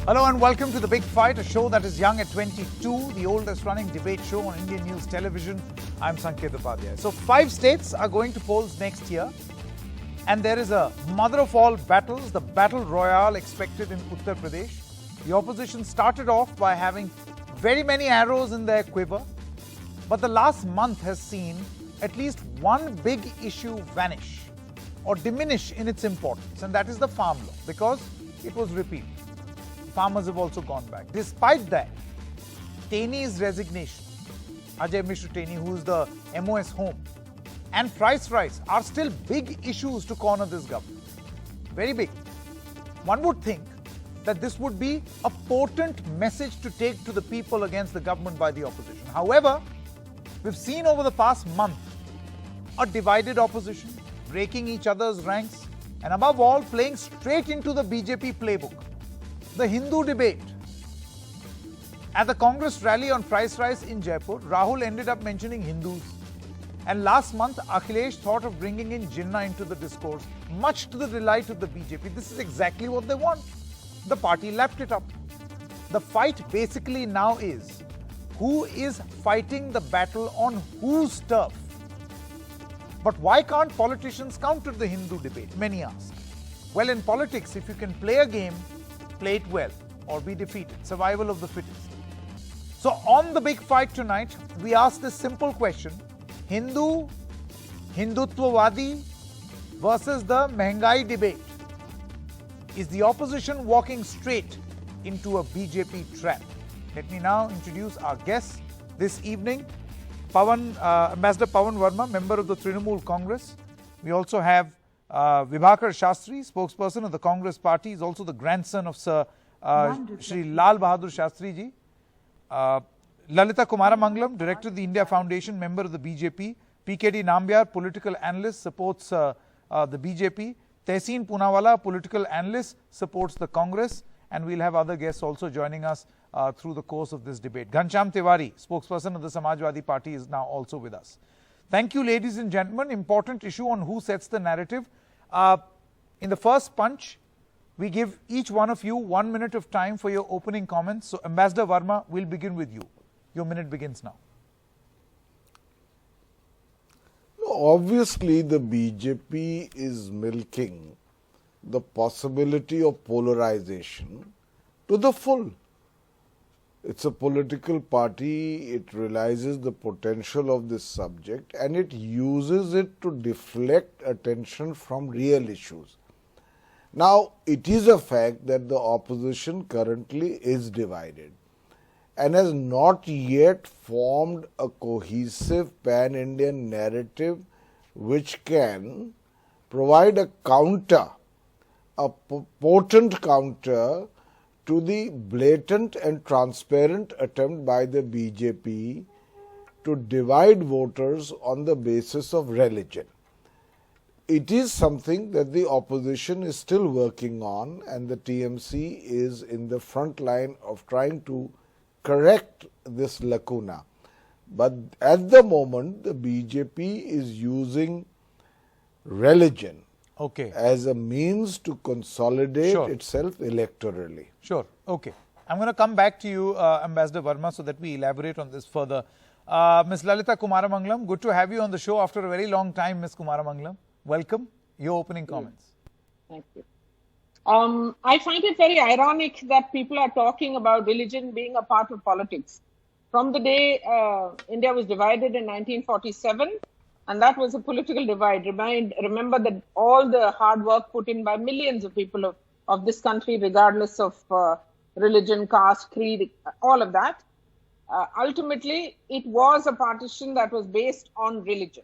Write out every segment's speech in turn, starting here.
Hello and welcome to The Big Fight, a show that is young at 22, the oldest running debate show on Indian news television. I'm Sanket Upadhyay. So 5 states are going to polls next year, and there is a mother of all battles, the battle royale expected in Uttar Pradesh. The opposition started off by having very many arrows in their quiver, but the last month has seen at least one big issue vanish or diminish in its importance, and that is the farm law, because it was repealed. Farmers have also gone back. Despite that, Teni's resignation, Ajay Mishra Teni, who is the MOS home, and price rise are still big issues to corner this government. Very big. One would think that this would be a potent message to take to the people against the government by the opposition. However, we've seen over the past month a divided opposition, breaking each other's ranks, and above all, playing straight into the BJP playbook. The Hindu debate. At the Congress rally on price rise in Jaipur, Rahul ended up mentioning Hindus. And last month, Akhilesh thought of bringing in Jinnah into the discourse, much to the delight of the BJP. This is exactly what they want. The party lapped it up. The fight basically now is, who is fighting the battle on whose turf? But why can't politicians counter the Hindu debate? Many ask. Well, in politics, if you can play a game, play it well or be defeated. Survival of the fittest. So on The Big Fight tonight, we ask this simple question: Hindu, Hindutva-wadi versus the Mehengai debate. Is the opposition walking straight into a BJP trap? Let me now introduce our guests this evening. Ambassador Pawan Verma, member of the Trinamool Congress. We also have Vibhakar Shastri, spokesperson of the Congress Party, is also the grandson of Sir Shri Lal Bahadur Shastri ji. Lalita Kumaramangalam, director of the India Foundation, member of the BJP. PKD Nambiar, political analyst, supports the BJP. Tehseen Poonawalla, political analyst, supports the Congress. And we'll have other guests also joining us through the course of this debate. Ghanshyam Tiwari, spokesperson of the Samajwadi Party, is now also with us. Thank you, ladies and gentlemen. Important issue on who sets the narrative. In the first punch, we give each one of you 1 minute of time for your opening comments. So, Ambassador Verma, we'll begin with you. Your minute begins now. Obviously, the BJP is milking the possibility of polarization to the full. It's a political party, it realizes the potential of this subject and it uses it to deflect attention from real issues. Now, it is a fact that the opposition currently is divided and has not yet formed a cohesive pan-Indian narrative which can provide a counter, a potent counter to the blatant and transparent attempt by the BJP to divide voters on the basis of religion. It is something that the opposition is still working on, and the TMC is in the front line of trying to correct this lacuna. But at the moment, the BJP is using religion as a means to consolidate itself electorally. Sure. Okay. I'm going to come back to you, Ambassador Verma, so that we elaborate on this further. Ms. Lalita Kumaramangalam, good to have you on the show after a very long time, Ms. Kumaramangalam. Welcome. Your opening comments. Thank you. I find it very ironic that people are talking about religion being a part of politics. From the day India was divided in 1947, and that was a political divide. Remember that all the hard work put in by millions of people of this country, regardless of religion, caste, creed, all of that. Ultimately, it was a partition that was based on religion.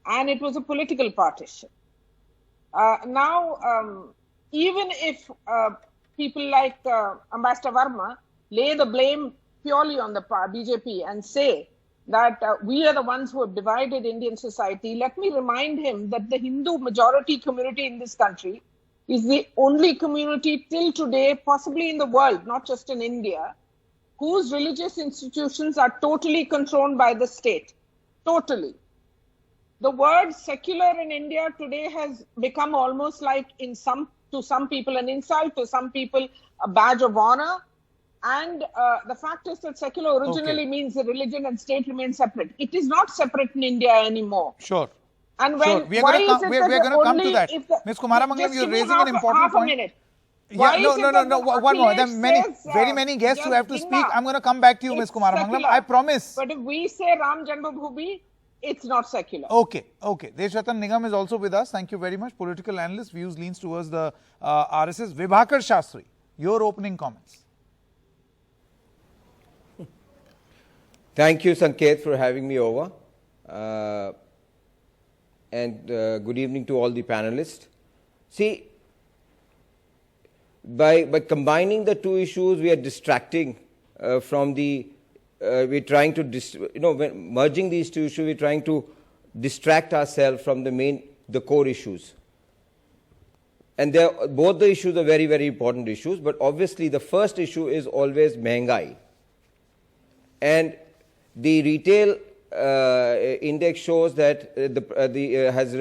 And it was a political partition. Now, even if people like Ambassador Verma lay the blame purely on the BJP and say that we are the ones who have divided Indian society, let me remind him that the Hindu majority community in this country is the only community till today, possibly in the world, not just in India, whose religious institutions are totally controlled by the state. Totally. The word secular in India today has become almost like, in some to some people an insult, to some people a badge of honor. And the fact is that secular originally means that religion and state remain separate. It is not separate in India anymore. Sure. And when, sure. We are going to come to that. Ms. Kumaramangalam, you're raising an important point. Half a minute. Yeah, no. One more. There are very many guests who have to speak. I'm going to come back to you, Ms. Kumaramangalam. I promise. But if we say Ram Janmabhoomi, it's not secular. Okay. Deshratan Nigam is also with us. Thank you very much. Political analyst, views leans towards the RSS. Vibhakar Shastri, your opening comments. Thank you, Sanket, for having me over. And good evening to all the panelists. See, by combining the two issues, we are distracting from the, we're trying to, merging these two issues, we're trying to distract ourselves from the core issues. And both the issues are very, very important issues, but obviously the first issue is always Mehengai. And the retail index shows that has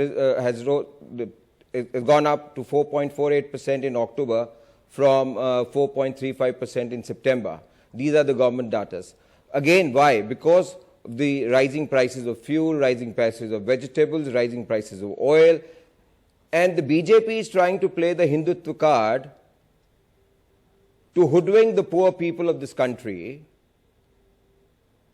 gone up to 4.48% in October from 4.35% in September. These are the government data. Again, why? Because of the rising prices of fuel, rising prices of vegetables, rising prices of oil, and the BJP is trying to play the Hindutva card to hoodwink the poor people of this country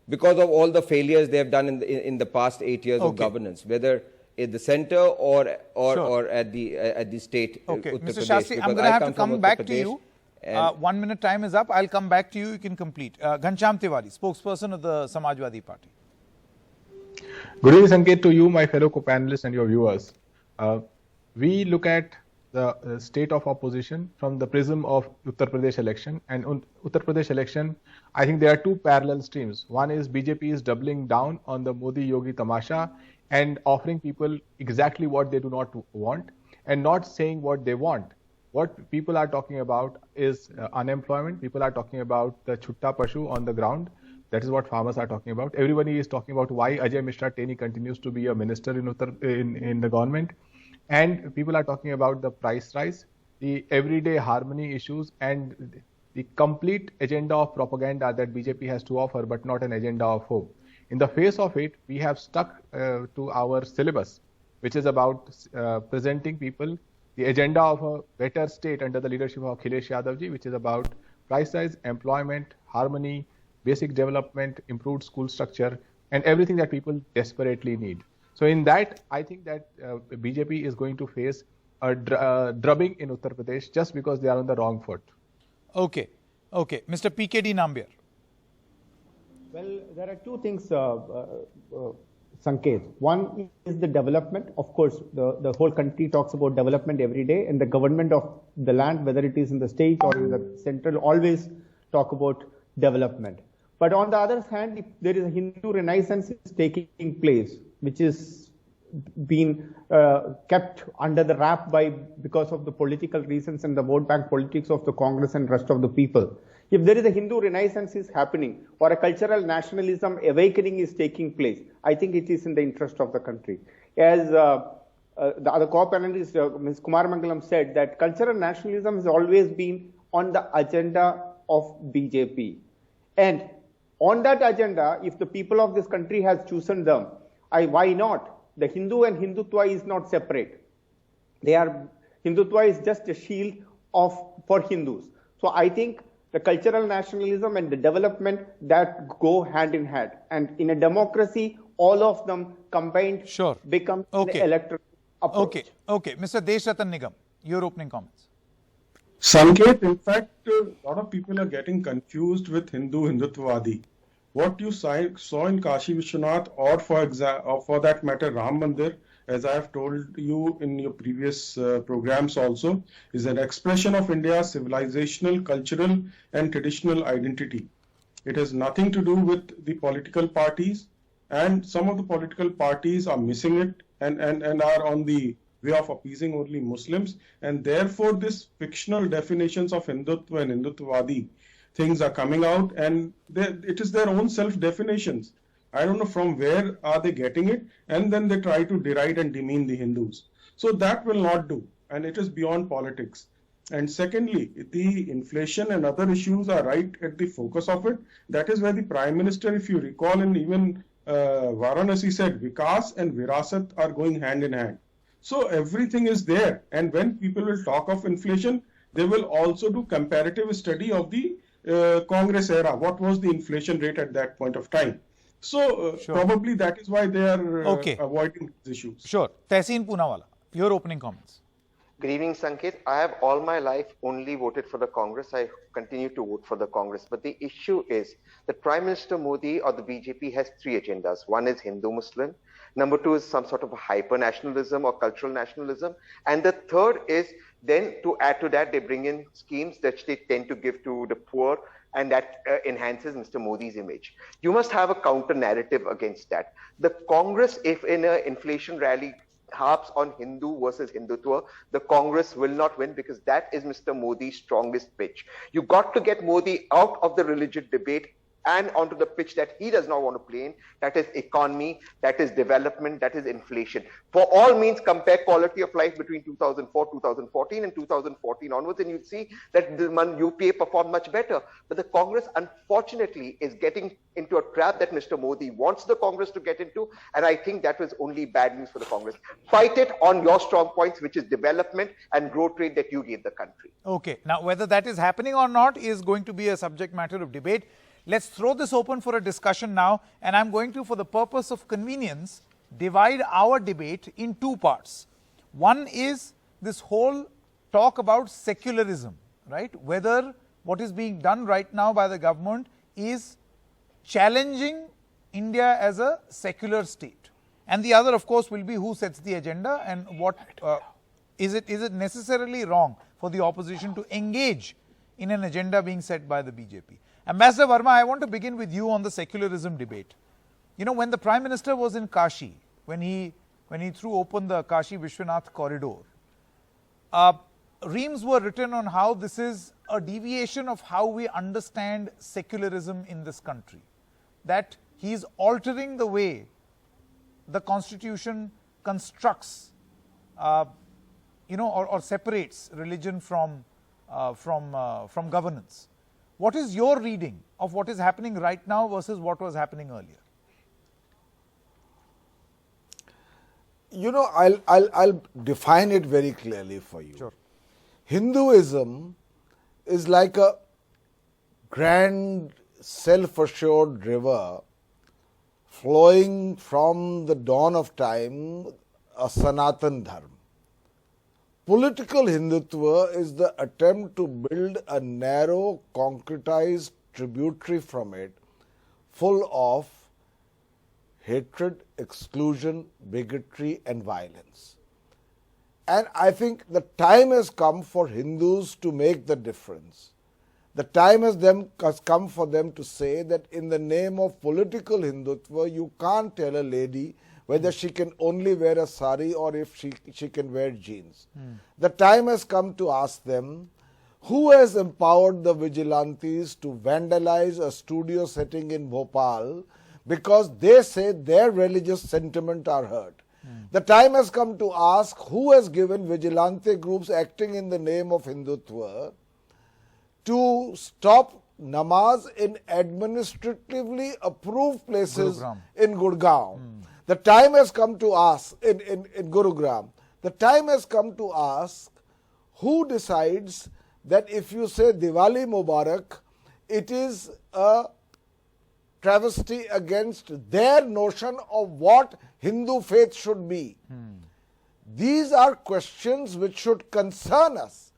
because of all the failures they have done in the past 8 years of governance, whether at the center or at the state. Okay, Mr. Shastri, I'm going to have to come back to you. 1 minute time is up. I'll come back to you. You can complete. Ghanshyam Tiwari, spokesperson of the Samajwadi Party. Good evening, Sanket, to you, my fellow co-panelists and your viewers. We look at the state of opposition from the prism of Uttar Pradesh election. And on Uttar Pradesh election, I think there are two parallel streams. One is BJP is doubling down on the Modi-Yogi tamasha and offering people exactly what they do not want and not saying what they want. What people are talking about is unemployment. People are talking about the chutta pashu on the ground. That is what farmers are talking about. Everybody is talking about why Ajay Mishra Teni continues to be a minister in the government. And people are talking about the price rise, the everyday harmony issues, and the complete agenda of propaganda that BJP has to offer, but not an agenda of hope. In the face of it, we have stuck to our syllabus, which is about presenting people the agenda of a better state under the leadership of Akhilesh Yadavji, which is about price rise, employment, harmony, basic development, improved school structure, and everything that people desperately need. So in that, I think that BJP is going to face a drubbing in Uttar Pradesh just because they are on the wrong foot. Okay. Mr. PKD Nambiar. Well, there are two things, Sanket. One is the development. Of course, the whole country talks about development every day, and the government of the land, whether it is in the state or in the central, always talk about development. But on the other hand, there is a Hindu renaissance is taking place, which is being kept under the wrap because of the political reasons and the vote bank politics of the Congress and rest of the people. If there is a Hindu renaissance is happening or a cultural nationalism awakening is taking place, I think it is in the interest of the country. As the other co-panelist, Ms. Kumaramangalam said, that cultural nationalism has always been on the agenda of BJP. And on that agenda, if the people of this country has chosen them, why not? The Hindu and Hindutva is not separate. Hindutva is just a shield for Hindus. So I think the cultural nationalism and the development that go hand in hand. And in a democracy, all of them combined become the electoral approach. Okay. Mr. Deshratan Nigam, your opening comments. Sanket, in fact, a lot of people are getting confused with Hindutva-wadi. What you saw in Kashi Vishwanath or for that matter Ram Mandir, as I have told you in your previous programs also, is an expression of India's civilizational, cultural and traditional identity. It has nothing to do with the political parties, and some of the political parties are missing it and are on the way of appeasing only Muslims, and therefore this fictional definitions of Hindutva and Hindutva-wadi things are coming out, and it is their own self-definitions. I don't know from where are they getting it, and then they try to deride and demean the Hindus. So that will not do. and it is beyond politics. And secondly, the inflation and other issues are right at the focus of it. That is where the Prime Minister, if you recall, and even Varanasi said, Vikas and Virasat are going hand in hand. So everything is there. And when people will talk of inflation, they will also do comparative study of the Congress era. What was the inflation rate at that point of time? So probably that is why they are avoiding these issues. Sure. Tehseen Poonawala, your opening comments. Good evening, Sanket. I have all my life only voted for the Congress. I continue to vote for the Congress. But the issue is that Prime Minister Modi or the BJP has three agendas. One is Hindu-Muslim. Number two is some sort of a hyper-nationalism or cultural nationalism. And the third is then to add to that, they bring in schemes that they tend to give to the poor, and that enhances Mr. Modi's image. You must have a counter narrative against that. The Congress, if in an inflation rally, harps on Hindu versus Hindutva, the Congress will not win because that is Mr. Modi's strongest pitch. You got to get Modi out of the religion debate and onto the pitch that he does not want to play in. That is economy, that is development, that is inflation. For all means, compare quality of life between 2004, 2014 and 2014 onwards, and you'd see that the UPA performed much better. But the Congress, unfortunately, is getting into a trap that Mr. Modi wants the Congress to get into, and I think that was only bad news for the Congress. Fight it on your strong points, which is development and growth rate that you gave the country. Okay. Now, whether that is happening or not is going to be a subject matter of debate. Let's throw this open for a discussion now, and I'm going to, for the purpose of convenience, divide our debate in two parts. One is this whole talk about secularism, right? Whether what is being done right now by the government is challenging India as a secular state. And the other, of course, will be who sets the agenda and what is it necessarily wrong for the opposition to engage in an agenda being set by the BJP. Ambassador Verma, I want to begin with you on the secularism debate. You know, when the Prime Minister was in Kashi, when he threw open the Kashi Vishwanath corridor, reams were written on how this is a deviation of how we understand secularism in this country. That he is altering the way the Constitution constructs, or separates religion from governance. What is your reading of what is happening right now versus what was happening earlier? You know, I'll define it very clearly for you. Sure. Hinduism is like a grand, self-assured river flowing from the dawn of time, a Sanatan Dharma. Political Hindutva is the attempt to build a narrow, concretized tributary from it, full of hatred, exclusion, bigotry and violence. And I think the time has come for Hindus to make the difference. The time has come for them to say that in the name of political Hindutva, you can't tell a lady whether she can only wear a sari or if she can wear jeans. The time has come to ask them, who has empowered the vigilantes to vandalize a studio setting in Bhopal because they say their religious sentiment are hurt. The time has come to ask, who has given vigilante groups acting in the name of Hindutva to stop namaz in administratively approved places in Gurgaon. The time has come to ask, in Gurugram, the time has come to ask who decides that if you say Diwali Mubarak, it is a travesty against their notion of what Hindu faith should be. These are questions which should concern us.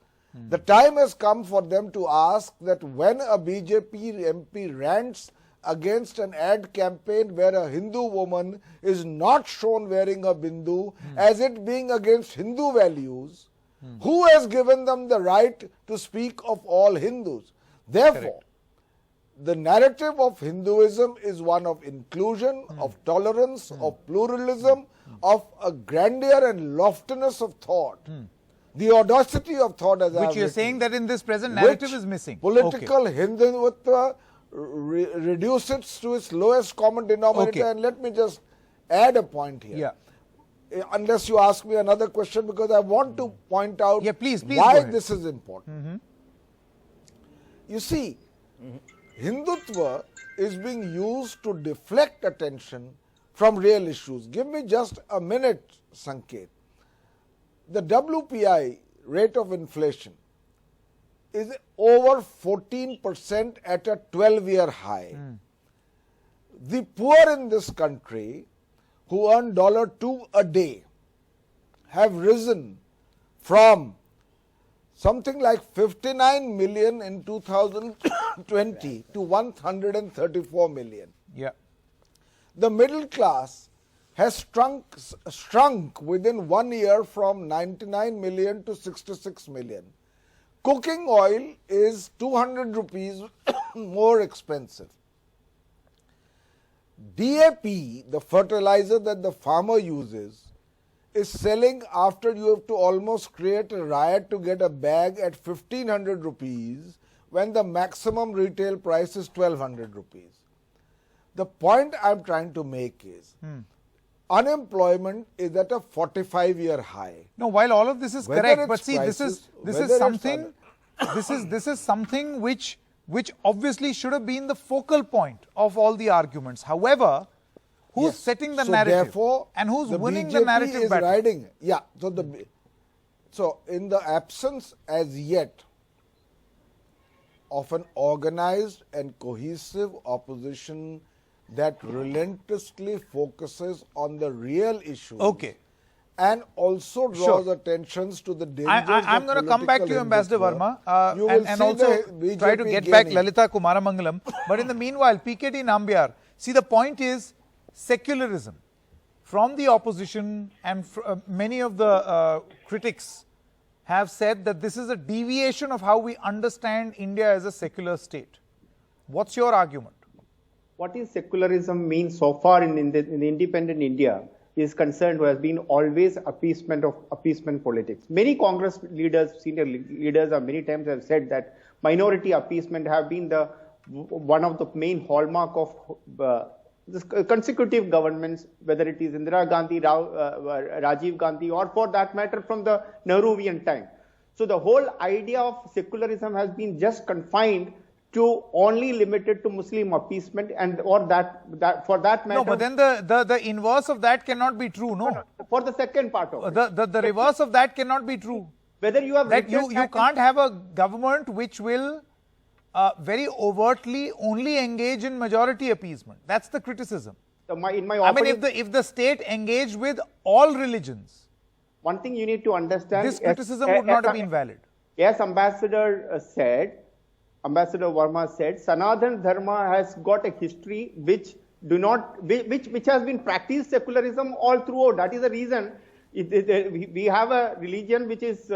The time has come for them to ask that when a BJP MP rants against an ad campaign where a Hindu woman is not shown wearing a bindu as it being against Hindu values, who has given them the right to speak of all Hindus? Therefore, the narrative of Hinduism is one of inclusion, of tolerance, of pluralism, of a grandeur and loftiness of thought. The audacity of thought, as which you're saying that in this present narrative is missing. Political Hindutva reduces to its lowest common denominator. And let me just add a point here. unless you ask me another question, because I want to point out please go why ahead. this is important. You see, Hindutva is being used to deflect attention from real issues. Give me just a minute, Sanket. The WPI rate of inflation is over 14% at a 12-year high. The poor in this country who earn $2 a day have risen from something like 59 million in 2020 to 134 million. Yeah. The middle class has shrunk within 1 year from 99 million to 66 million. Cooking oil is 200 rupees more expensive. DAP, the fertilizer that the farmer uses, is selling after you have to almost create a riot to get a bag at 1500 rupees when the maximum retail price is 1200 rupees. The point I am trying to make is unemployment is at a 45-year high. No, while all of this is Whether correct, it's but see, prices, this whether is it's something, this is something which obviously should have been the focal point of all the arguments. However, who's Yes. setting the So narrative therefore, and who's the winning BJP the narrative is battle? riding. Yeah. So in the absence as yet of an organized and cohesive opposition that relentlessly focuses on the real issues. Okay. And also draws attentions to the dangers I'm going to come back to you, Ambassador Verma, and also try to get back Lalita Kumaramangalam. But in the meanwhile, PKT Nambiar, see, the point is secularism. From the opposition and many of the critics have said that this is a deviation of how we understand India as a secular state. What's your argument? What is secularism means so far in the independent India is concerned has been always appeasement politics. Many Congress leaders, senior leaders, many times have said that minority appeasement have been one of the main hallmark of consecutive governments, whether it is Indira Gandhi, Rajiv Gandhi, or for that matter from the Nehruvian time. So the whole idea of secularism has been just confined to only limited to Muslim appeasement, and or that for that matter. No, but then the inverse of that cannot be true, no? For the second part of it. The reverse of that cannot be true. Whether you have that you can't have a government which will very overtly only engage in majority appeasement. That's the criticism. I mean, if the state engaged with all religions, one thing you need to understand, this criticism would not have been valid. Yes, Ambassador Verma said, Sanatana Dharma has got a history which has been practiced secularism all throughout. That is the reason we have a religion which has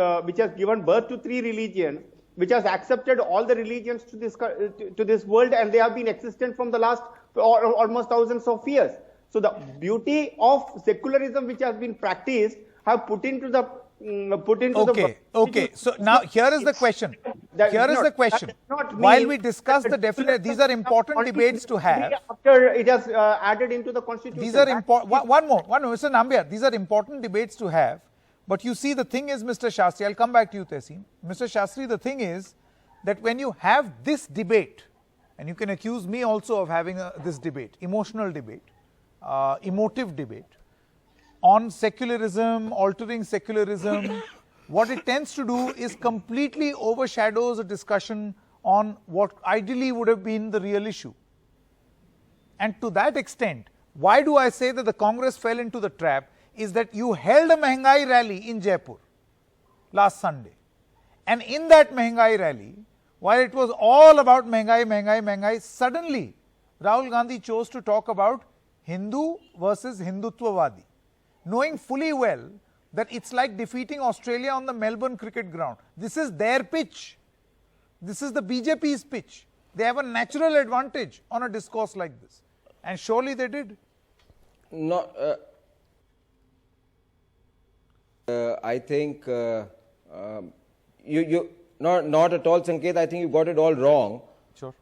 given birth to 3 religions, which has accepted all the religions to this world, and they have been existent from the last almost thousands of years. So the beauty of secularism which has been practiced have put into the Okay. So now here is the question. While we discuss the definite, these are important debates to have. After it has added into the constitution. These are important. One more, Mr. Nambiar. These are important debates to have. But you see, the thing is, Mr. Shastri, I'll come back to you, Tehseen. Mr. Shastri, the thing is that when you have this debate, and you can accuse me also of having this debate, emotional debate, emotive debate, on secularism, altering secularism, what it tends to do is completely overshadows a discussion on what ideally would have been the real issue. And to that extent, why do I say that the Congress fell into the trap is that you held a Mehengai rally in Jaipur last Sunday. And in that Mehengai rally, while it was all about Mehengai, suddenly Rahul Gandhi chose to talk about Hindu versus Hindutva-wadi, knowing fully well that it's like defeating Australia on the Melbourne cricket ground. This is their pitch. This is the BJP's pitch. They have a natural advantage on a discourse like this. And surely they did. No, I think you not at all, Sanket. I think you got it all wrong. Sure.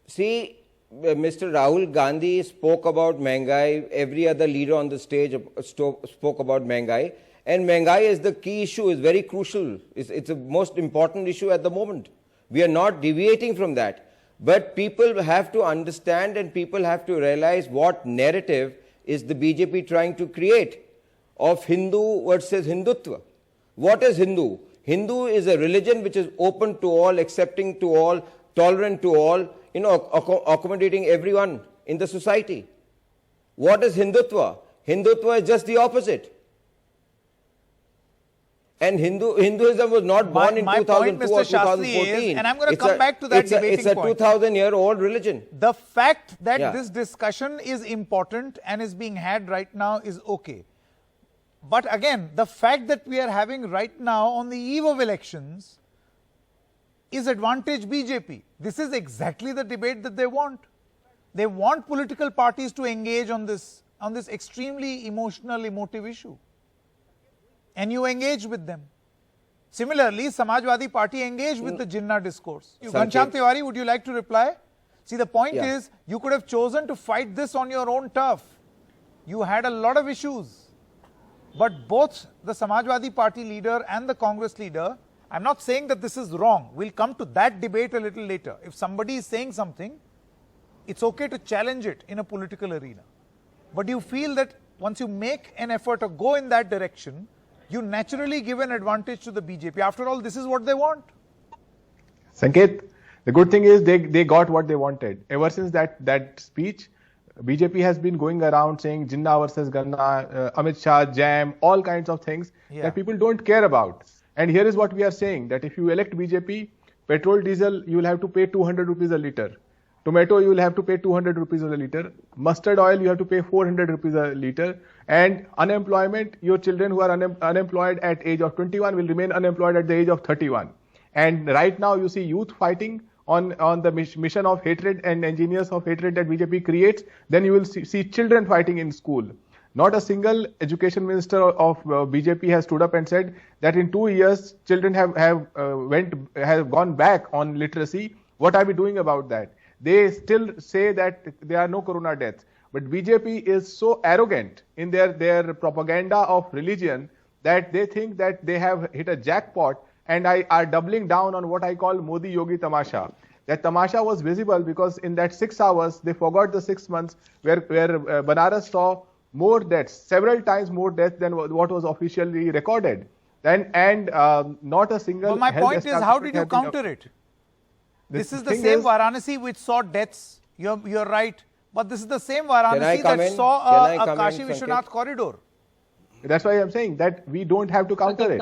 See, Mr. Rahul Gandhi spoke about Mehengai, every other leader on the stage spoke about Mehengai. And Mehengai is the key issue, is very crucial. It's the most important issue at the moment. We are not deviating from that. But people have to understand and people have to realize what narrative is the BJP trying to create of Hindu versus Hindutva. What is Hindu? Hindu is a religion which is open to all, accepting to all, tolerant to all, accommodating everyone in the society. What is Hindutva? Hindutva is just the opposite. And Hinduism was not born in 2002 or 2014. And I'm going to come back to that debating point. It's a 2,000-year-old religion. The fact that this discussion is important and is being had right now is okay. But again, the fact that we are having right now on the eve of elections is advantage BJP. This is exactly the debate that they want. They want political parties to engage on this extremely emotive issue. And you engage with them. Similarly, Samajwadi Party engaged with the Jinnah discourse. Ghanshyam Tiwari, would you like to reply? See, the point is, you could have chosen to fight this on your own turf. You had a lot of issues. But both the Samajwadi Party leader and the Congress leader, I'm not saying that this is wrong. We'll come to that debate a little later. If somebody is saying something, it's okay to challenge it in a political arena. But you feel that once you make an effort to go in that direction, you naturally give an advantage to the BJP. After all, this is what they want. Sanket, the good thing is they got what they wanted. Ever since that speech, BJP has been going around saying Jinnah versus Ganna, Amit Shah, Jam, all kinds of things that people don't care about. And here is what we are saying, that if you elect BJP, petrol, diesel, you will have to pay 200 rupees a litre. Tomato, you will have to pay 200 rupees a litre. Mustard oil, you have to pay 400 rupees a litre. And unemployment, your children who are unemployed at age of 21 will remain unemployed at the age of 31. And right now you see youth fighting on the mission of hatred and engineers of hatred that BJP creates. Then you will see children fighting in school. Not a single education minister of BJP has stood up and said that in 2 years children have gone back on literacy. What are we doing about that? They still say that there are no corona deaths. But BJP is so arrogant in their propaganda of religion that they think that they have hit a jackpot and are doubling down on what I call Modi Yogi Tamasha. That Tamasha was visible because in that 6 hours, they forgot the 6 months where Banaras saw more deaths, several times more deaths than what was officially recorded. And not a single... But my point is, how did you counter it? This is the same Varanasi which saw deaths. You're right. But this is the same Varanasi that saw a Kashi Vishwanath corridor. That's why I'm saying that we don't have to counter it.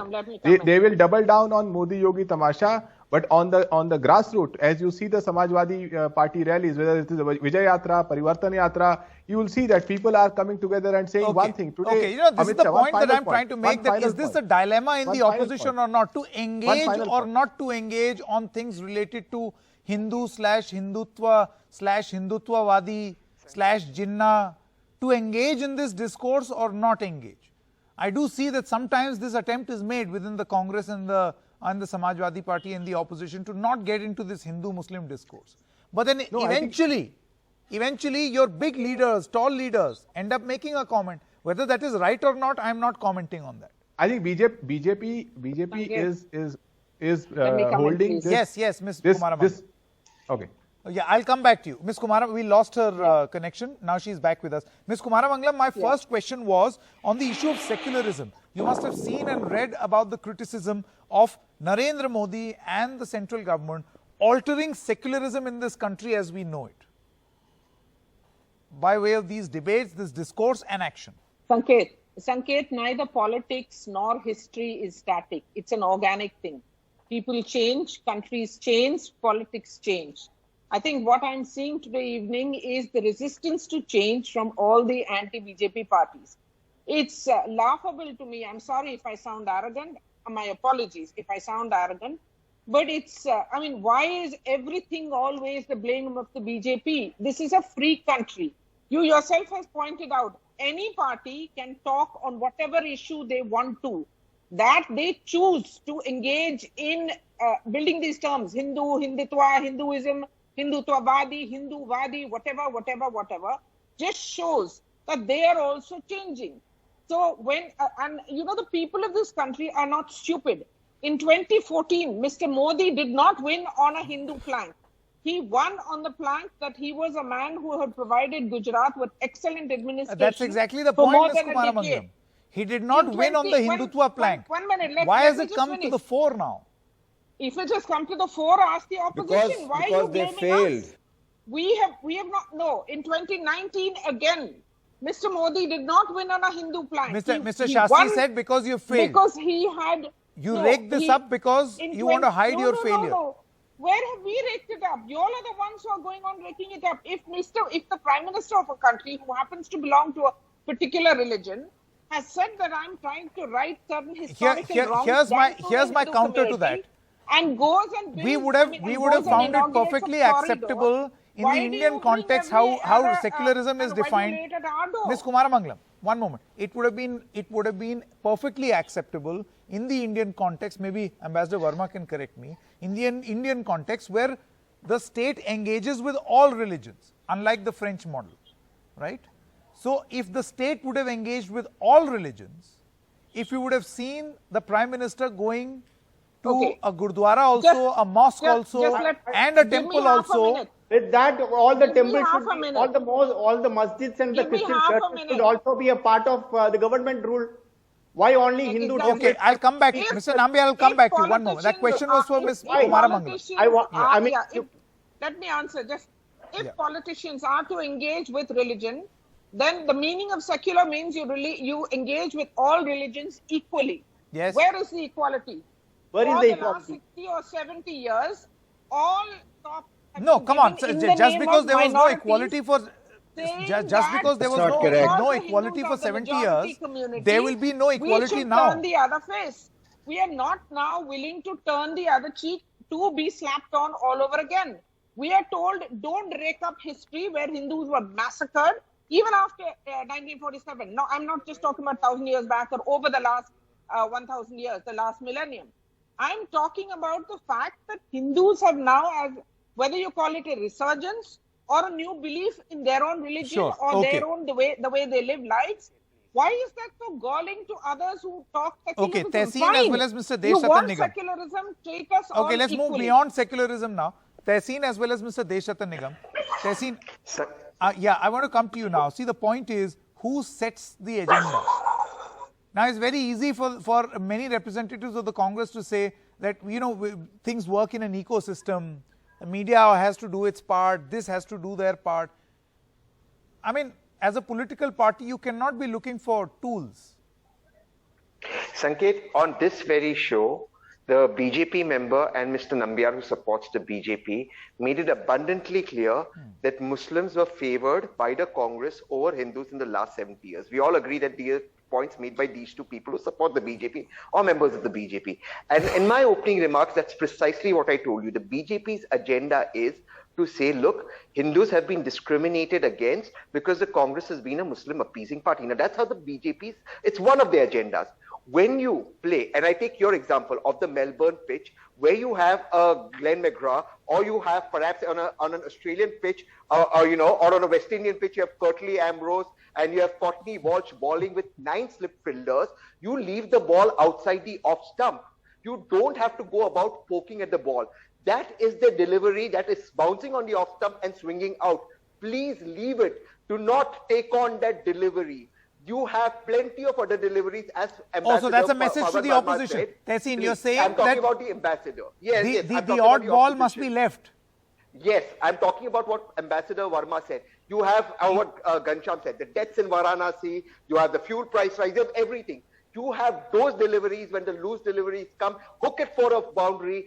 They will double down on Modi Yogi Tamasha, but on the grassroots, as you see the Samajwadi Party rallies, whether it is Vijay Yatra, Parivartan Yatra, you will see that people are coming together and saying one thing. Today, this is the point that I'm trying to make, that is this a dilemma in the opposition or not, to engage or not to engage on things related to Hindu/Hindutva/Hindutva-wadi/Jinnah, to engage in this discourse or not engage. I do see that sometimes this attempt is made within the Congress and the Samajwadi Party and the opposition to not get into this Hindu-Muslim discourse. But then eventually your big leaders, tall leaders end up making a comment. Whether that is right or not, I am not commenting on that. I think BJP is holding this. Yes, Ms. Kumara. Okay. Yeah, I'll come back to you. Ms. Kumara, we lost her connection. Now she's back with us. Ms. Kumaramangalam, my first question was on the issue of secularism. You must have seen and read about the criticism of Narendra Modi and the central government altering secularism in this country as we know it, by way of these debates, this discourse and action. Sanket, neither politics nor history is static. It's an organic thing. People change, countries change, politics change. I think what I'm seeing today evening is the resistance to change from all the anti-BJP parties. It's laughable to me. I'm sorry if I sound arrogant. My apologies if I sound arrogant. But it's, why is everything always the blame of the BJP? This is a free country. You yourself has pointed out, any party can talk on whatever issue they want to. That they choose to engage in building these terms, Hindu, Hindutva, Hinduism, Hindutva-wadi, Hindu-wadi, whatever, just shows that they are also changing. So and you know, the people of this country are not stupid. In 2014, Mr. Modi did not win on a Hindu plank. He won on the plank that he was a man who had provided Gujarat with excellent administration. That's exactly the for point, more Ms. than a decade. Kumaramangam. He did not win on the Hindutva plank. One minute. Why let has me it just come finish. to the fore now? If it has come to the fore, ask the opposition. Why are you they blaming failed. us? We have not. No, in 2019 again, Mr. Modi did not win on a Hindu plank. Mr. He Shastri won said because you failed. because he had. You raked this up because you want to hide your failure. No. Where have we raked it up? You all are the ones who are going on raking it up. If the Prime Minister of a country who happens to belong to a particular religion has said that I'm trying to right certain historical wrongs, here's my counter to that. And goes and builds, We would have found it perfectly acceptable in the Indian context how secularism is defined. Ms. Kumaramanglam, one moment. It would have been perfectly acceptable in the Indian context. Maybe Ambassador Verma can correct me. In the Indian context, where the state engages with all religions, unlike the French model, right? So, if the state would have engaged with all religions, if you would have seen the Prime Minister going to a Gurdwara also, a mosque also, and a temple also. With that, all the Give me temples, half a should be, minute. all the masjids and the Give me Christian half a churches minute. should also be a part of the government rule. Why only Hindu? Exactly. Okay, I'll come back. Mr. Nambi, I'll come back to you. One moment. That question was for Ms. Kumaramanglam. Let me answer. If politicians are to engage with religion, then the meaning of secular means you engage with all religions equally. Yes. Where is the equality? Where is For the the last equality? 60 or 70 years, all top have No, been come on. given in the Just name because of there was no minorities, equality for saying just that because there was That's not correct. no because the equality Hindus for are the 70 majority years, community, there will be no equality we should now. turn the other face. We are not now willing to turn the other cheek to be slapped on all over again. We are told, don't rake up history where Hindus were massacred, even after 1947. No, I'm not just talking about 1,000 years back or over the last 1,000 years, the last millennium. I'm talking about the fact that Hindus have now, as whether you call it a resurgence or a new belief in their own religion or their own the way they live lives. Why is that so galling to others who talk secularism? Okay, Tehseen as well as Mr. You Deshattan want Nigam. secularism, treat us all Okay, let's move equally. beyond secularism now. Tehseen as well as Mr. Deshattan Nigam. Tehseen, I want to come to you now. See, the point is, who sets the agenda? Now, it's very easy for many representatives of the Congress to say that, things work in an ecosystem. The media has to do its part. This has to do their part. I mean, as a political party, you cannot be looking for tools. Sanket, on this very show, the BJP member and Mr. Nambiar, who supports the BJP, made it abundantly clear that Muslims were favored by the Congress over Hindus in the last 70 years. We all agree that the points made by these two people who support the BJP or members of the BJP. And in my opening remarks, that's precisely what I told you. The BJP's agenda is to say, look, Hindus have been discriminated against because the Congress has been a Muslim appeasing party. Now, that's how the BJP's, it's one of their agendas. When you play, and I take your example of the Melbourne pitch, where you have a Glenn McGrath, or you have perhaps on an Australian pitch, or on a West Indian pitch, you have Curtly Ambrose, and you have Courtney Walsh bowling with 9 slip fielders, you leave the ball outside the off stump. You don't have to go about poking at the ball. That is the delivery that is bouncing on the off stump and swinging out. Please leave it. Do not take on that delivery. You have plenty of other deliveries as ambassador. Also, that's a message to the opposition. Tehseen, you're saying I'm talking about the ambassador. Yes, the odd ball must be left. Yes, I'm talking about what Ambassador Verma said. You have what Ghanshyam said, the deaths in Varanasi, you have the fuel price rise, you have everything. You have those deliveries when the loose deliveries come, hook it for a boundary,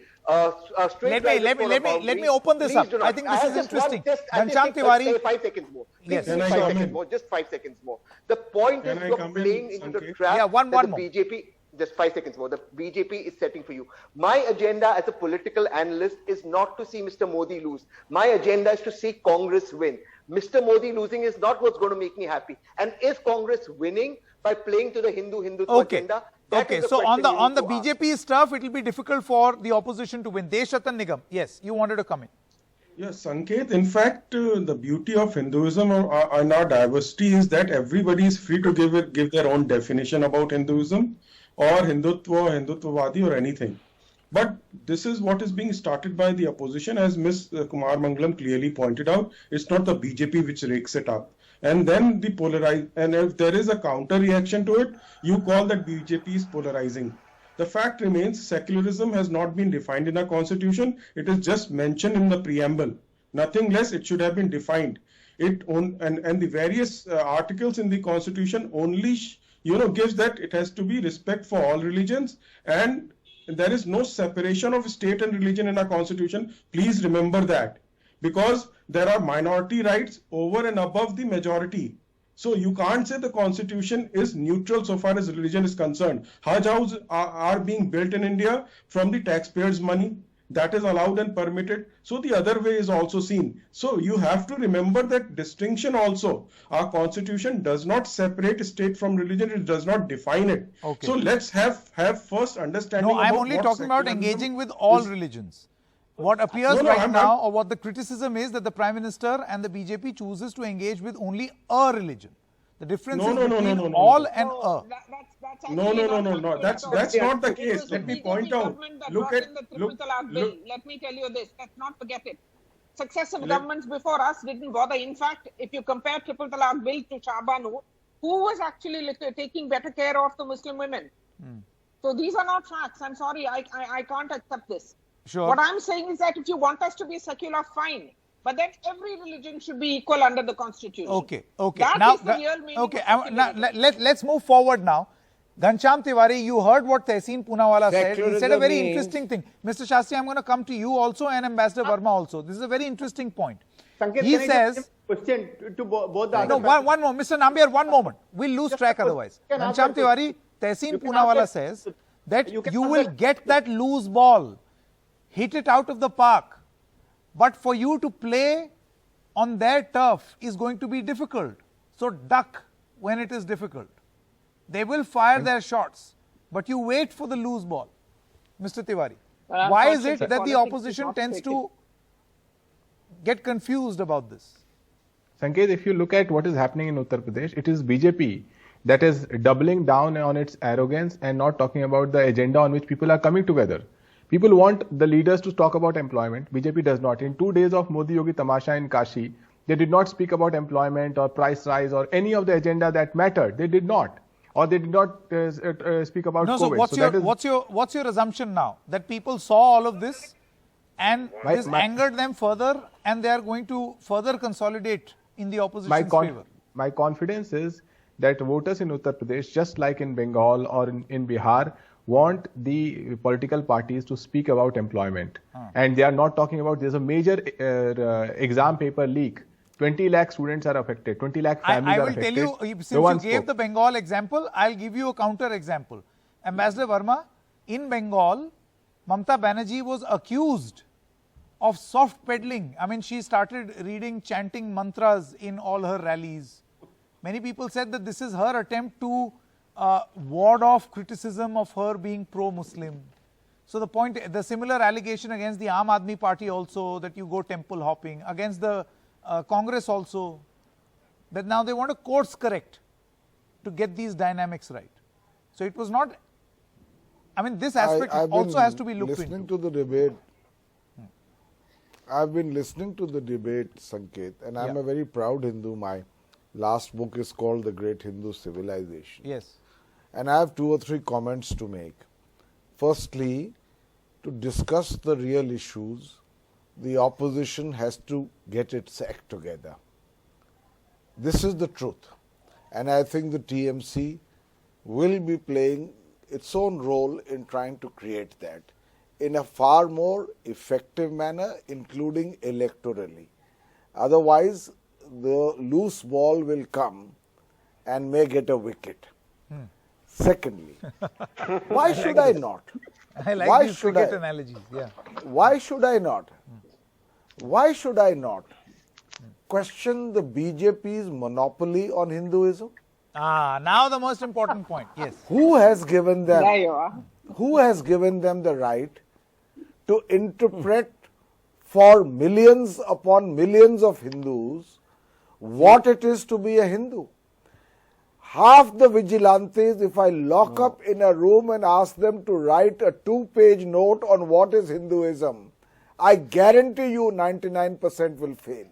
straight let me open this up. I think this is interesting. Ghanshyam Tiwari. 5 seconds more. Yes. Please, 5 seconds more. Just 5 seconds more. The point is you're playing into the trap one that the more. BJP, just 5 seconds more, the BJP is setting for you. My agenda as a political analyst is not to see Mr. Modi lose. My agenda is to see Congress win. Mr. Modi losing is not what's going to make me happy. And is Congress winning by playing to the Hindutva agenda? Okay, so on the BJP stuff, it will be difficult for the opposition to win. Deshattan Nigam, yes, you wanted to come in. Yes, Sanket, in fact, the beauty of Hinduism and our diversity is that everybody is free to give their own definition about Hinduism or Hindutva, Hindutvawadi or anything. But this is what is being started by the opposition, as Ms. Kumar Mangalam clearly pointed out. It's not the BJP which rakes it up. And then the and if there is a counter reaction to it, you call that BJP is polarizing. The fact remains, secularism has not been defined in our constitution. It is just mentioned in the preamble. Nothing less, it should have been defined. And the various articles in the constitution only, gives that it has to be respect for all religions, and there is no separation of state and religion in our constitution. Please remember that, because there are minority rights over and above the majority. So you can't say the constitution is neutral so far as religion is concerned. Hajj houses are being built in India from the taxpayers' money. That is allowed and permitted. So the other way is also seen. So you have to remember that distinction also. Our constitution does not separate state from religion. It does not define it. Okay. So let's have first understanding. No, I'm only talking about engaging with all religions. What appears now, or what the criticism is, that the Prime Minister and the BJP chooses to engage with only a religion. The difference is between all and a. No. That's not the case. Let me point out. Look at the Triple Talaq bill. Let me tell you this. Let's not forget it. Successive governments before us didn't bother. In fact, if you compare Triple Talaq bill to Shah Banu, who was actually taking better care of the Muslim women? So these are not facts. I'm sorry. I can't accept this. Sure. What I'm saying is that if you want us to be secular, fine. But then every religion should be equal under the constitution. Okay. That is the real meaning. Okay. Let's move forward now. Ghanshyam Tiwari, you heard what Tehseen Poonawala said. He said a very interesting thing. Mr. Shastri, I'm going to come to you also and Ambassador Verma also. This is a very interesting point. Sanket, he says... question to both the... No, one more. Mr. Nambiar, one moment. We'll lose track otherwise. Ghanshyam Tiwari, Tehseen Poonawala says that you will get that loose ball. Hit it out of the park. But for you to play on their turf is going to be difficult. So duck when it is difficult. They will fire their shots, but you wait for the loose ball. Mr. Tiwari, why is it that the opposition tends to get confused about this? Sanket, if you look at what is happening in Uttar Pradesh, it is BJP that is doubling down on its arrogance and not talking about the agenda on which people are coming together. People want the leaders to talk about employment. BJP does not. In 2 days of Modi Yogi Tamasha in Kashi, they did not speak about employment or price rise or any of the agenda that mattered. They did not. Or they did not speak about COVID. So what's your assumption now? That people saw all of this and this angered them further and they are going to further consolidate in the opposition's favor? My confidence is that voters in Uttar Pradesh, just like in Bengal or in Bihar, want the political parties to speak about employment. And they are not talking about, there's a major exam paper leak. 20 lakh students are affected, 20 lakh families are affected. I will tell you, since you gave the Bengal example, I'll give you a counter example. Ambassador Verma, in Bengal, Mamata Banerjee was accused of soft peddling. I mean, she started chanting mantras in all her rallies. Many people said that this is her attempt to ward off criticism of her being pro-Muslim. So the similar allegation against the Aam Aadmi Party also, that you go temple hopping, against the Congress also, that now they want to course correct to get these dynamics right. So it was not, I mean, this aspect also has to be looked into. I've been listening to the debate, Sanket, and I'm a very proud Hindu. My last book is called The Great Hindu Civilization. Yes. And I have 2 or 3 comments to make. Firstly, to discuss the real issues, the opposition has to get its act together. This is the truth. And I think the TMC will be playing its own role in trying to create that in a far more effective manner, including electorally. Otherwise, the loose ball will come and may get a wicket. Secondly, why should I not? I like these cricket analogies. Yeah. Why should I not? Why should I not question the BJP's monopoly on Hinduism? Now the most important point. Yes. Who has given them the right to interpret for millions upon millions of Hindus what it is to be a Hindu. Half the vigilantes, if I lock up in a room and ask them to write a 2-page note on what is Hinduism, I guarantee you 99% will fail.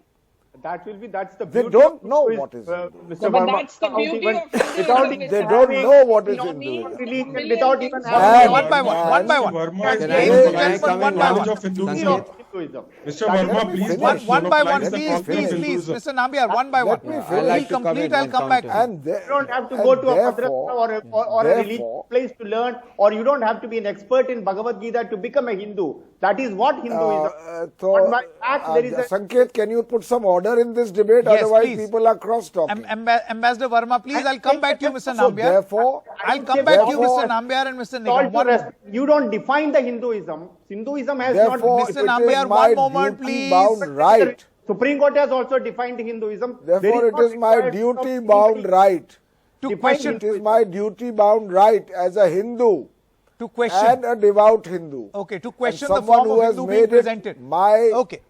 That's the They beauty don't of know Hinduism, what is Hinduism. Mr. But Verma, that's the beauty of without Hinduism. They don't know what is Millions Hinduism. religion, without even And- having One by one, one by one. Verma is Can Ladies monopolizing and gentlemen, the one by knowledge one. of Hinduism. Hinduism. Mr. That is- Verma, Let me please finish. don't One by one, monopolize the please, concept please, of please. Hinduism. Mr. Nambiar, one by one. Let me We'll finish. complete, I'll come back to you. And You don't have to go to a madrasa or a religious place to learn, or you don't have to be an expert in Bhagavad Gita to become a Hindu. That is what Hinduism is. But by fact, there is a Sanket, can you put some order in this debate? Yes, Otherwise, please. people are cross-talking. Ambassador Verma, please, I'll come back to you, Mr. So Nambiar. therefore, I'll come back to you, therefore- Mr. Nambiar and Mr. with all Nigam. due One respect, you don't define the Hinduism. Hinduism has Therefore, not. it Mr. is Nambiar, my one moment, duty-bound please. right. Supreme Court has also defined Hinduism. Therefore, it is my duty-bound right. To define question, It is my duty-bound right as a Hindu to question. and a devout Hindu. Okay, to And question the someone form who of has Hindu being made it presented. my Okay.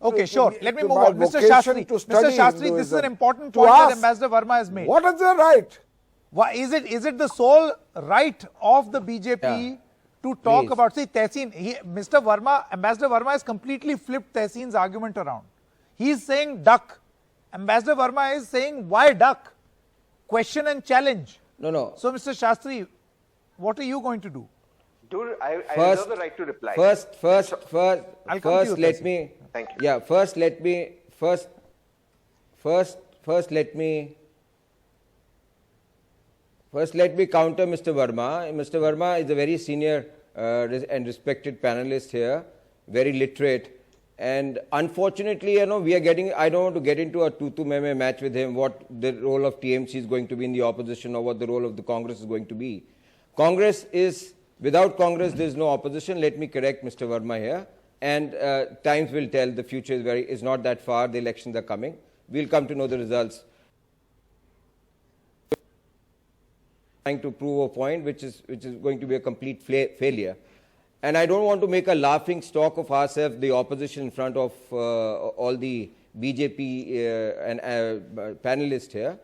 Okay, sure. Let me to move my on. Mr. vocation Shastri, to Mr. study Shastri, this is Hinduism. an important To point that ask, Ambassador Verma has made. What is the right? Why is it the sole right of the BJP to talk Please. about, see, Tehseen, Mr. Verma, Ambassador Verma has completely flipped Tehseen's argument around. He is saying duck. Ambassador Verma is saying why duck? Question and challenge. No. So, Mr. Shastri, what are you going to do? Dude, I First, reserve the right to reply. First, I'll come to you, let Tehseen. me. Thank you. Yeah, first let me counter Mr. Verma. Mr. Verma is a very senior and respected panelist here, very literate. And unfortunately, we are getting, I don't want to get into a tutu meme match with him, what the role of TMC is going to be in the opposition or what the role of the Congress is going to be. Without Congress, there is no opposition. Let me correct Mr. Verma here. And times will tell, the future is not that far, the elections are coming. We'll come to know the results. Trying to prove a point which is going to be a complete failure. And I don't want to make a laughing stock of ourselves, the opposition, in front of all the BJP and panelists here.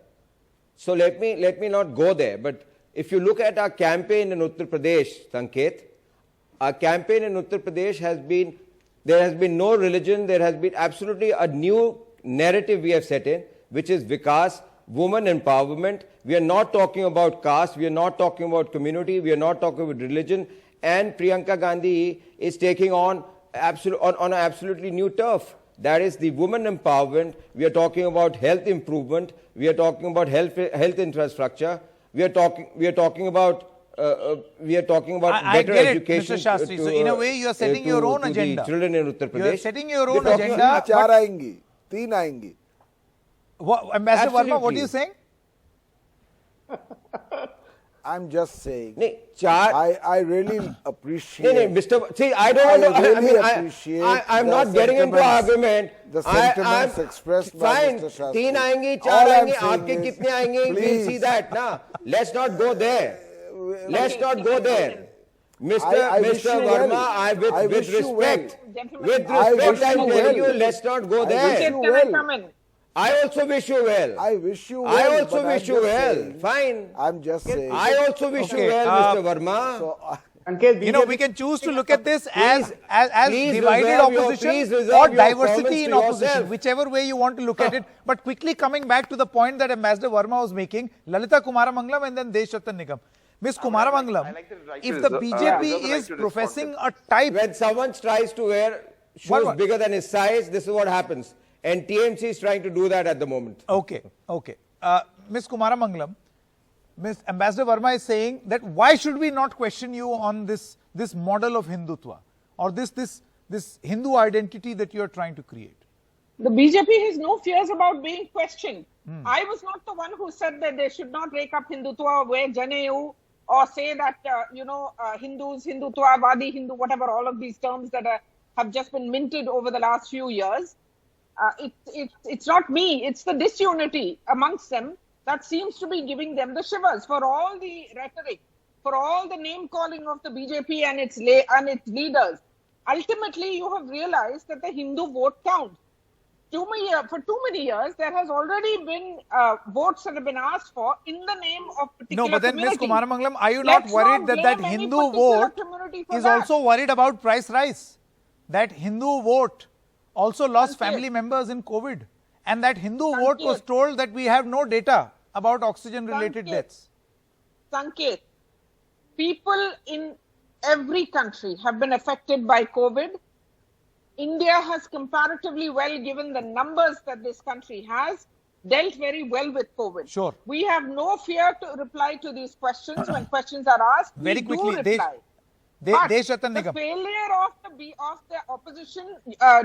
So let me not go there. But if you look at our campaign in Uttar Pradesh, Sanket, our campaign in Uttar Pradesh there has been no religion, there has been absolutely a new narrative we have set in, which is Vikas, woman empowerment. We are not talking about caste, we are not talking about community, we are not talking about religion. And Priyanka Gandhi is taking on an absolutely new turf. That is the woman empowerment. We are talking about health improvement. We are talking about health infrastructure. We are talking about I better get it, education. Mr. Shastri. So in a way, you are setting your own to agenda. The children in Uttar Pradesh. You are setting your own They're talking agenda. चार आएंगी, 3 आएंगी. Ambassador Verma, what are Absolutely. you saying? I'm just saying. नहीं, चार I really appreciate. नहीं, Mr. See, I don't want to. really appreciate I'm the not getting into sentiments- argument. the sentiments expressed by fine. Mr. Shastri. 3 आएंगे, All 4 I'm आएंगे, saying आपके is, कितने आएंगे? We'll please. see that, na. Let's not go there. Let's not go there. Mr. I wish Mr. you Verma, well. I with wish you respect, Gentlemen, with I respect, wish I'm you telling well. you, let's not go I wish there. you can I well. come in? I also wish you well. I wish you well. I also but wish I'm you just well. saying- Fine. I'm just saying. I also wish you Okay, well, Mr. Verma. So, Sanket, You know, BJP we can choose to look at this as please divided reserve your- opposition please reserve or your diversity comments in to opposition, yourself. whichever way you want to look at it. But quickly coming back to the point that Ambassador Verma was making, Lalita Kumaramangalam and then Deshratan Nigam. Ms. Kumaramangalam, I like the right to if the reserve- BJP reserve the right is to respond professing to a type, When someone tries to wear shoes What? bigger than his size, this is what happens. And TMC is trying to do that at the moment. okay. Ms. Kumaramangalam, Ms. Ambassador Verma is saying that why should we not question you on this model of Hindutva or this Hindu identity that you are trying to create? The BJP has no fears about being questioned. I was not the one who said that they should not rake up Hindutva or wear Janeyu or say that, Hindus, Hindutva-wadi, Hindu, whatever, all of these terms that have just been minted over the last few years. It's not me, it's the disunity amongst them that seems to be giving them the shivers. For all the rhetoric, for all the name calling of the BJP and its leaders, ultimately you have realized that the Hindu vote counts. For too many years, there has already been votes that have been asked for in the name of particular No, but then Ms. community. Kumaramangalam, are you Let's not worried that blame that any Hindu particular vote community for is that. also worried about price rise? That Hindu vote also lost Sanket. family members in COVID. And that Hindu vote was Sanket. told that we have no data about oxygen-related Sanket. deaths. Sanket, people in every country have been affected by COVID. India has comparatively well, given the numbers that this country has, dealt very well with COVID. Sure. We have no fear to reply to these questions. When questions are asked, Very we quickly, do reply. Desh But Ratan the Nigam. failure of the opposition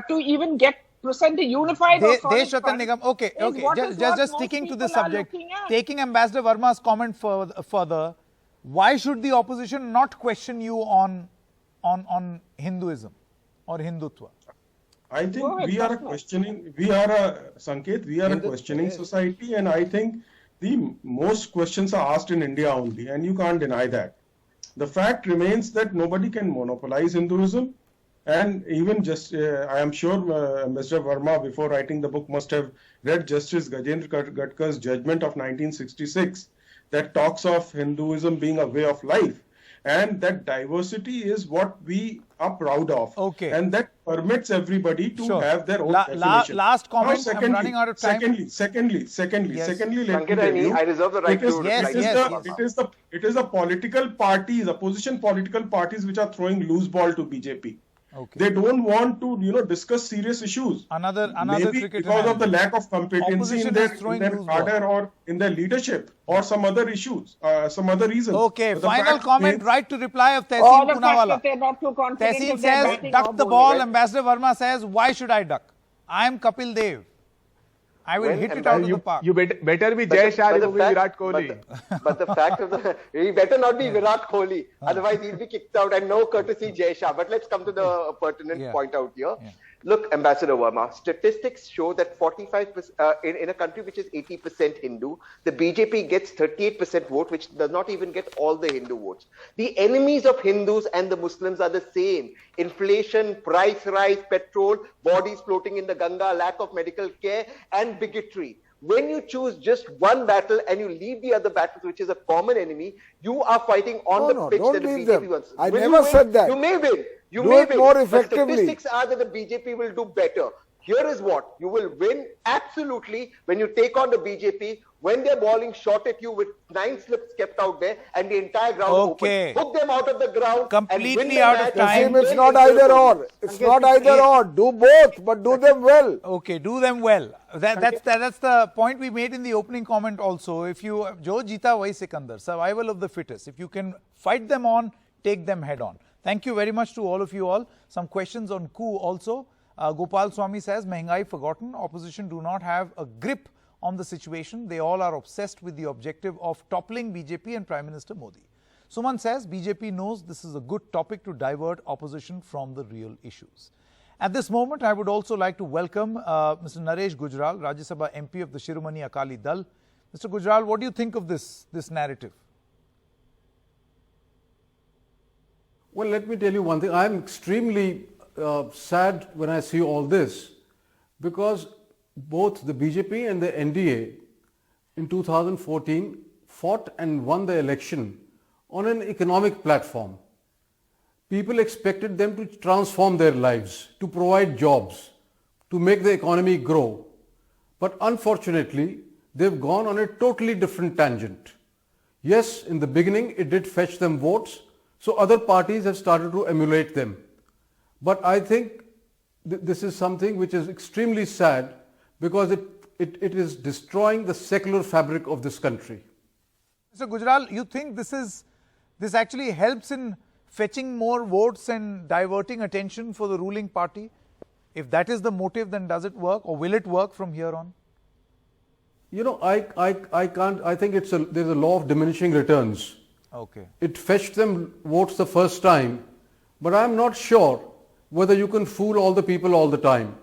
to even present a unified or solid Desh Ratan front Nigam. Okay, is okay. what Just most sticking to people this are subject, looking at. taking Ambassador Verma's comment further, why should the opposition not question you on Hinduism or Hindutva? I think Go ahead, we are Krishna. questioning, we are a Sanket, we are a questioning society, and I think the most questions are asked in India only, and you can't deny that. The fact remains that nobody can monopolize Hinduism, and even just, I am sure Mr. Verma, before writing the book, must have read Justice Gajendra Gadkar's judgment of 1966 that talks of Hinduism being a way of life. And that diversity is what we are proud of. Okay. And that permits everybody to Sure. have their own definition. Last comment, Now, I'm running out of time. Secondly, Yes. let me Sanket, tell you, I reserve the right it is, to Yes, reply it is to yes, Verma. it is the political parties, opposition political parties, which are throwing loose ball to BJP. Okay. They don't want to, discuss serious issues. Another Maybe cricket because of the analogy. lack of competency Opposition in their, is throwing in their loose ball. cadre or in their leadership or some other issues, some other reasons. Okay, But the final fact comment, remains- right to reply of Or Tehseen the fact Poonawala. that they're not too confident Tehseen of their says, batting duck or the bowling. ball. Ambassador Verma says, why should I duck? I am Kapil Dev. I will When hit it out of the park. You better be Jay Shah than Virat Kohli. But the fact of he better not be Virat Kohli, otherwise he'll be kicked out, and no courtesy Jay Shah. But let's come to the pertinent point out here. Yeah. Look, Ambassador Verma, statistics show that 45% in a country which is 80% Hindu, the BJP gets 38% vote, which does not even get all the Hindu votes. The enemies of Hindus and the Muslims are the same: inflation, price rise, petrol, bodies floating in the Ganga, lack of medical care, and bigotry. When you choose just one battle and you leave the other battles, which is a common enemy, you are fighting on the pitch don't that the leave BJP them. wants. I Will never you win? said that. You may win. You Do may it win. more But effectively. statistics are that the BJP will do better. Here is what you will win absolutely when you take on the BJP when they're bowling short at you with 9 slips kept out there and the entire ground Okay. open. Hook them out of the ground. Completely and win the out of match. time. Naseem, it's Then not they will either win. or. It's not either or. Do both, but do them well. Okay, do them well. That's the point we made in the opening comment also. If you, Jo Jeeta Vahi Sikandar, survival of the fittest. If you can fight them on, take them head on. Thank you very much to all of you all. Some questions on coup also. Gopal Swami says, Mehengai forgotten. Opposition do not have a grip on the situation. They all are obsessed with the objective of toppling BJP and Prime Minister Modi. Suman says, BJP knows this is a good topic to divert opposition from the real issues. At this moment, I would also like to welcome Mr. Naresh Gujral, Rajya Sabha MP of the Shiromani Akali Dal. Mr. Gujral, what do you think of this narrative? Well, let me tell you one thing. I'm extremely sad when I see all this because both the BJP and the NDA in 2014 fought and won the election on an economic platform. People expected them to transform their lives, to provide jobs, to make the economy grow. But unfortunately, they've gone on a totally different tangent. Yes, in the beginning, it did fetch them votes, so other parties have started to emulate them. But I think this is something which is extremely sad because it is destroying the secular fabric of this country. Mr. Gujral, you think this actually helps in fetching more votes and diverting attention for the ruling party? If that is the motive, then does it work or will it work from here on? You know, I think there's a law of diminishing returns. Okay. It fetched them votes the first time, but I'm not sure whether you can fool all the people all the time.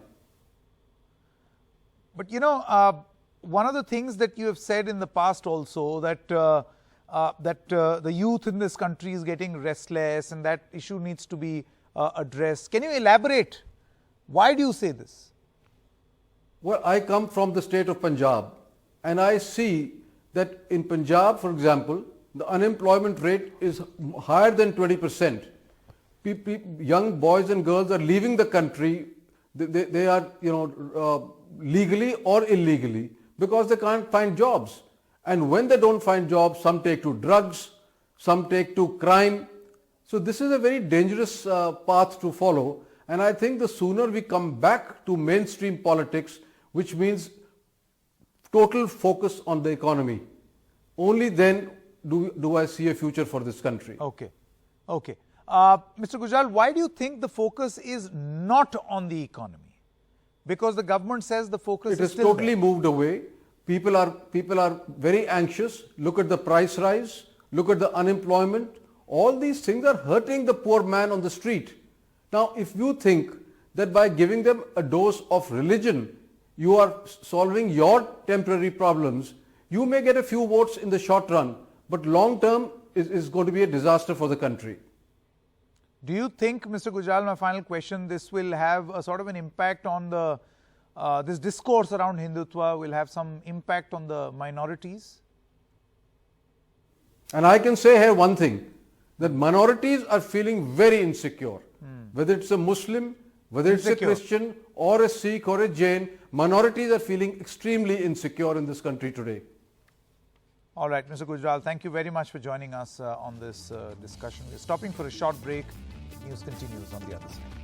But you know, one of the things that you have said in the past also that the youth in this country is getting restless and that issue needs to be address. Can you elaborate? Why do you say this? Well, I come from the state of Punjab, and I see that in Punjab, for example, the unemployment rate is higher than 20%. Young boys and girls are leaving the country. They are, legally or illegally, because they can't find jobs. And when they don't find jobs, some take to drugs, some take to crime. So this is a very dangerous path to follow. And I think the sooner we come back to mainstream politics, which means total focus on the economy, only then do I see a future for this country. Okay. Okay. Mr. Gujral, why do you think the focus is not on the economy? Because the government says the focus is still totally moved away. People are very anxious. Look at the price rise. Look at the unemployment. All these things are hurting the poor man on the street. Now, if you think that by giving them a dose of religion, you are solving your temporary problems, you may get a few votes in the short run, but long term is going to be a disaster for the country. Do you think, Mr. Gujral, my final question, this will have a sort of an impact on the, this discourse around Hindutva will have some impact on the minorities? And I can say here one thing, that minorities are feeling very insecure. Whether it's a Muslim, whether it's a Christian or a Sikh or a Jain, minorities are feeling extremely insecure in this country today. All right, Mr. Gujral, thank you very much for joining us on this discussion. We're stopping for a short break. News continues on the other side.